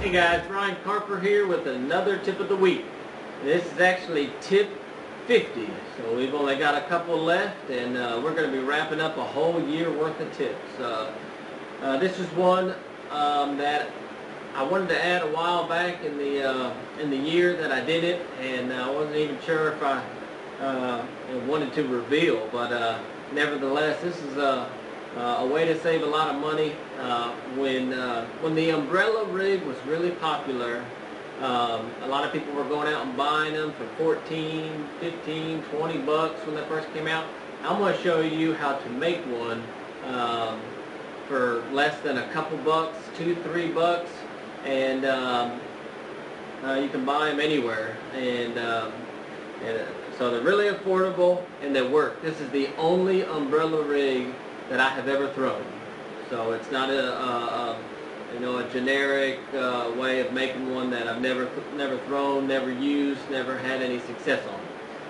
Hey guys, Ryan Carper here with another tip of the week. This is actually tip 50, so we've only got a couple left, and we're going to be wrapping up a whole year worth of tips. This is one that I wanted to add a while back in the year that I did it, and I wasn't even sure if I wanted to reveal, but nevertheless, this is a way to save a lot of money. When the umbrella rig was really popular, a lot of people were going out and buying them for 14, 15, 20 bucks when they first came out. I'm going to show you how to make one for less than a couple bucks, 2-3 bucks, and you can buy them anywhere. And so they're really affordable and they work. This is the only umbrella rig that I have ever thrown. So it's not a generic way of making one that I've never thrown, never used, never had any success on.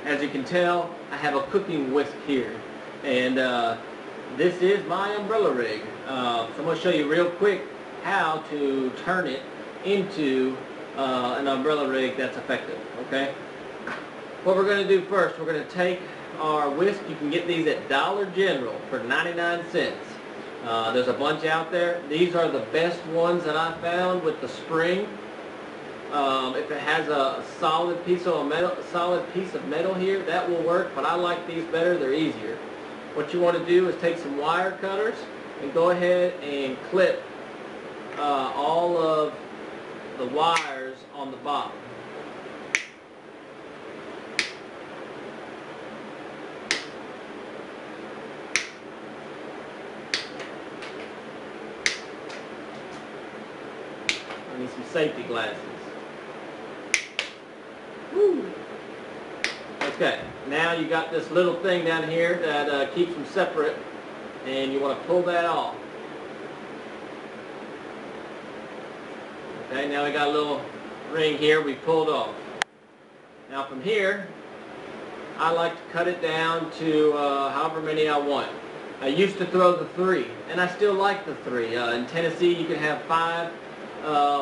As you can tell, I have a cooking whisk here, and this is my umbrella rig. So I'm going to show you real quick how to turn it into an umbrella rig that's effective. Okay. What we're going to do first, we're going to take our whisk. You can get these at Dollar General for 99 cents. There's a bunch out there. These are the best ones that I found with the spring. If it has a solid piece of metal here, that will work, but I like these better. They're easier. What you want to do is take some wire cutters and go ahead and clip all of the wires on the bottom. I need some safety glasses. Woo. Okay, now you got this little thing down here that keeps them separate, and you want to pull that off. Okay, now we got a little ring here we pulled off. Now from here, I like to cut it down to however many I want. I used to throw the 3, and I still like the 3. In Tennessee, you can have 5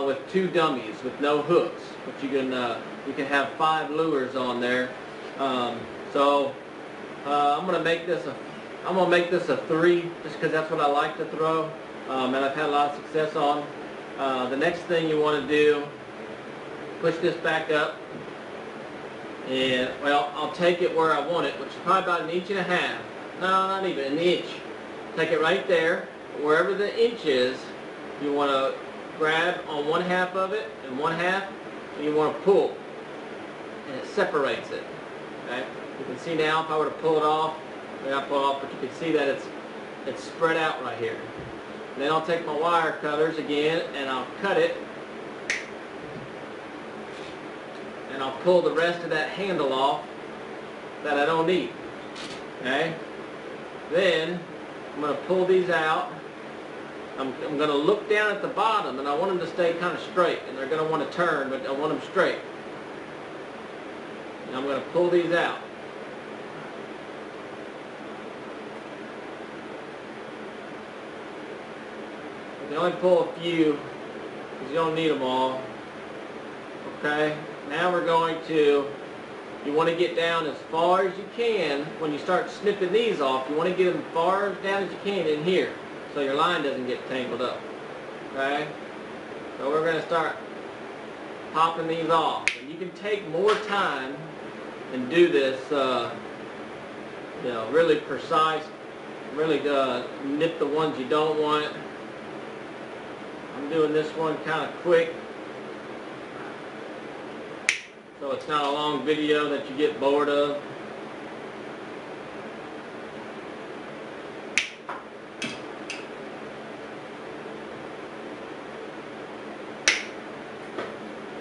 with 2 dummies with no hooks, but you can have 5 lures on there. So I'm gonna make this a 3 just because that's what I like to throw, and I've had a lot of success on. The next thing you want to do, push this back up, and well, I'll take it where I want it, which is probably about 1.5 inches. No, not even an inch. Take it right there, wherever the inch is. You want to grab on 1/2 of it and 1/2, and you want to pull, and it separates it. Okay, you can see now if I were to pull it off, I got to pull it off, but you can see that it's spread out right here. And then I'll take my wire cutters again and I'll cut it, and I'll pull the rest of that handle off that I don't need. Okay, then I'm going to pull these out. I'm going to look down at the bottom, and I want them to stay kind of straight, and they're going to want to turn, but I want them straight. And I'm going to pull these out. You can only pull a few because you don't need them all. Okay, now we're going to, you want to get down as far as you can. When you start snipping these off, you want to get them as far down as you can in here, so your line doesn't get tangled up. Okay? So we're going to start popping these off. And you can take more time and do this, really precise, really nip the ones you don't want. I'm doing this one kind of quick, so it's not a long video that you get bored of.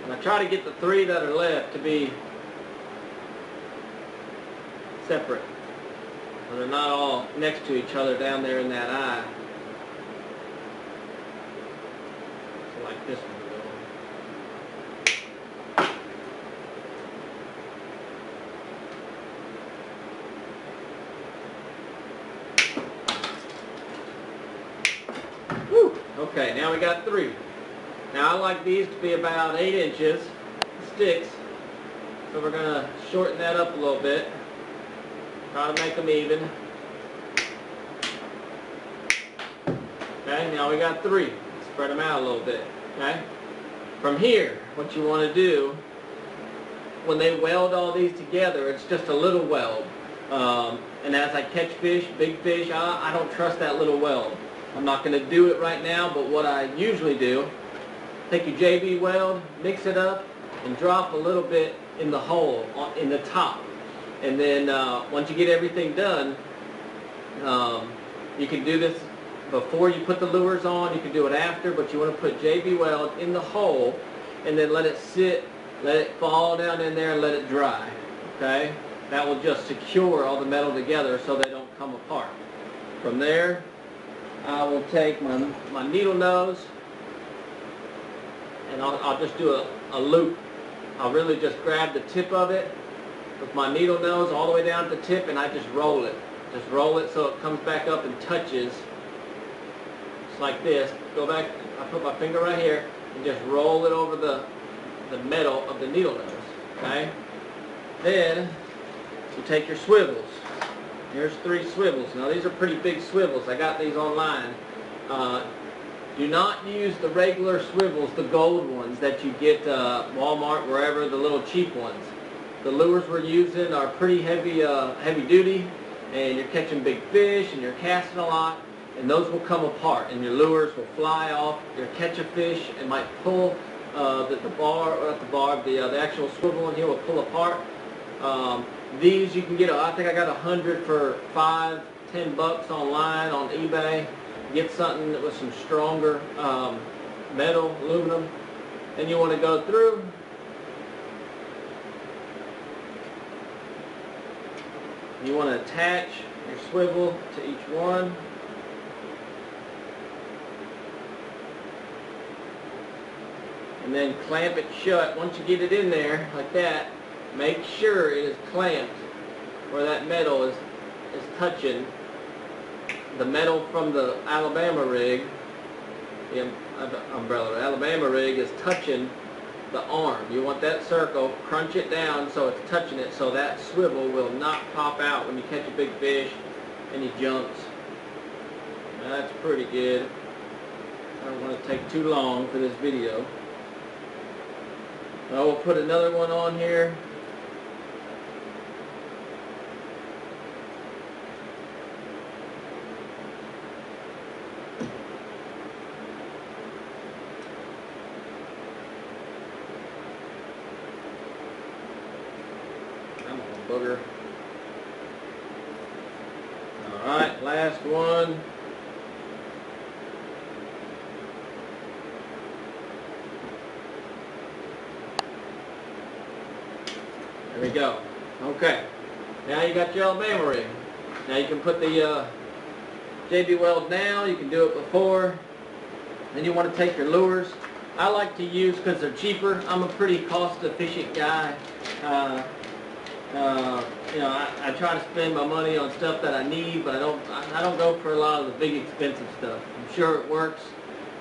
And I try to get the 3 that are left to be separate, so they're not all next to each other down there in that eye. So like this one. Okay, now we got 3. Now I like these to be about 8 inches sticks, so we're going to shorten that up a little bit, try to make them even. Okay, now we got 3. Spread them out a little bit. Okay. From here, what you want to do, when they weld all these together, it's just a little weld. And as I catch fish, big fish, I don't trust that little weld. I'm not going to do it right now, but what I usually do, take your JB weld, mix it up, and drop a little bit in the hole, in the top. And then once you get everything done, you can do this before you put the lures on, you can do it after, but you want to put JB weld in the hole and then let it sit, let it fall down in there and let it dry. Okay? That will just secure all the metal together so they don't come apart. From there, I will take my needle nose and I'll just do a loop. I'll really just grab the tip of it with my needle nose all the way down to the tip, and I just roll it. Just roll it so it comes back up and touches. Just like this. Go back, I put my finger right here and just roll it over the metal of the needle nose. Okay? Then you take your swivels. Here's 3 swivels. Now these are pretty big swivels. I got these online. Do not use the regular swivels, the gold ones that you get Walmart, wherever, the little cheap ones. The lures we're using are pretty heavy duty, and you're catching big fish and you're casting a lot, and those will come apart and your lures will fly off. You'll catch a fish, it might pull the actual swivel in here will pull apart. These you can get, I think I got 100 for $5-10 online on eBay. Get something with some stronger metal, aluminum. Then you want to go through. You want to attach your swivel to each one. And then clamp it shut. Once you get it in there like that, make sure it is clamped where that metal is touching the metal from the Alabama rig. The umbrella, the Alabama rig is touching the arm. You want that circle, crunch it down so it's touching it, so that swivel will not pop out when you catch a big fish and he jumps. Now that's pretty good. I don't want to take too long for this video. I will put another one on here. Come on, booger. Alright, last one. There we go. Okay. Now you got your Alabama rig. Now you can put the JB weld now. You can do it before. Then you want to take your lures. I like to use, because they're cheaper, I'm a pretty cost-efficient guy. You know, I try to spend my money on stuff that I need, but I don't go for a lot of the big expensive stuff. I'm sure it works.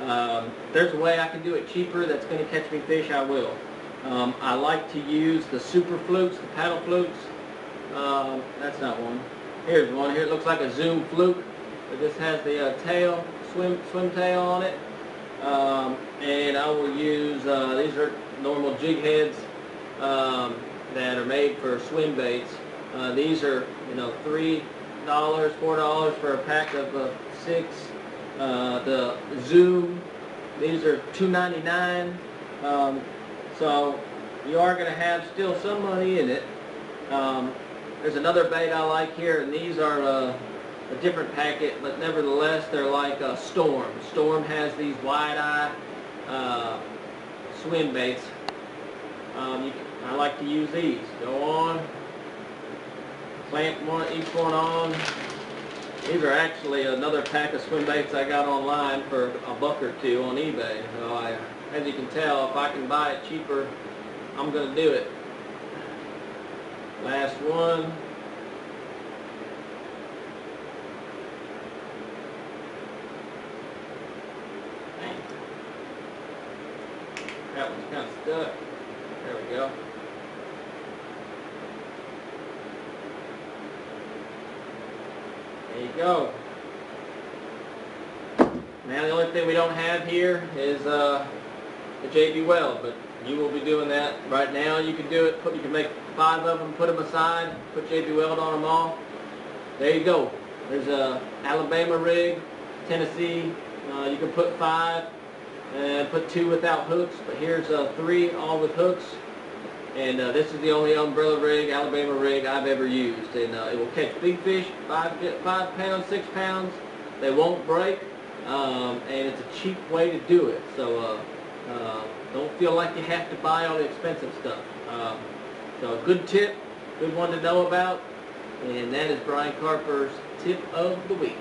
If there's a way I can do it cheaper that's going to catch me fish, I will. I like to use the super flukes, the paddle flukes. That's not one. Here's one. Here it looks like a zoom fluke. It just has the tail, swim tail on it. And I will use, these are normal jig heads that are made for swim baits. These are, you know, $3, $4 for a pack of 6. The zoom, these are $2.99. So you are going to have still some money in it. There's another bait I like here, and these are a different packet, but nevertheless they're like Storm. Storm has these wide-eye swim baits. I like to use these. Go on, clamp each one on. These are actually another pack of swim baits I got online for $1 or $2 on eBay. So as you can tell, if I can buy it cheaper, I'm going to do it. Last one. That one's kind of stuck. There we go. There you go. Now the only thing we don't have here is the JB Weld, but you will be doing that right now. You can do it. You can make 5 of them, put them aside, put JB Weld on them all. There you go. There's a Alabama rig, Tennessee. You can put 5 and put 2 without hooks, but here's 3 all with hooks. And this is the only umbrella rig, Alabama rig I've ever used. And it will catch big fish, 5 pounds, 6 pounds. They won't break, and it's a cheap way to do it. So don't feel like you have to buy all the expensive stuff. So a good tip, good one to know about. And that is Brian Carper's tip of the week.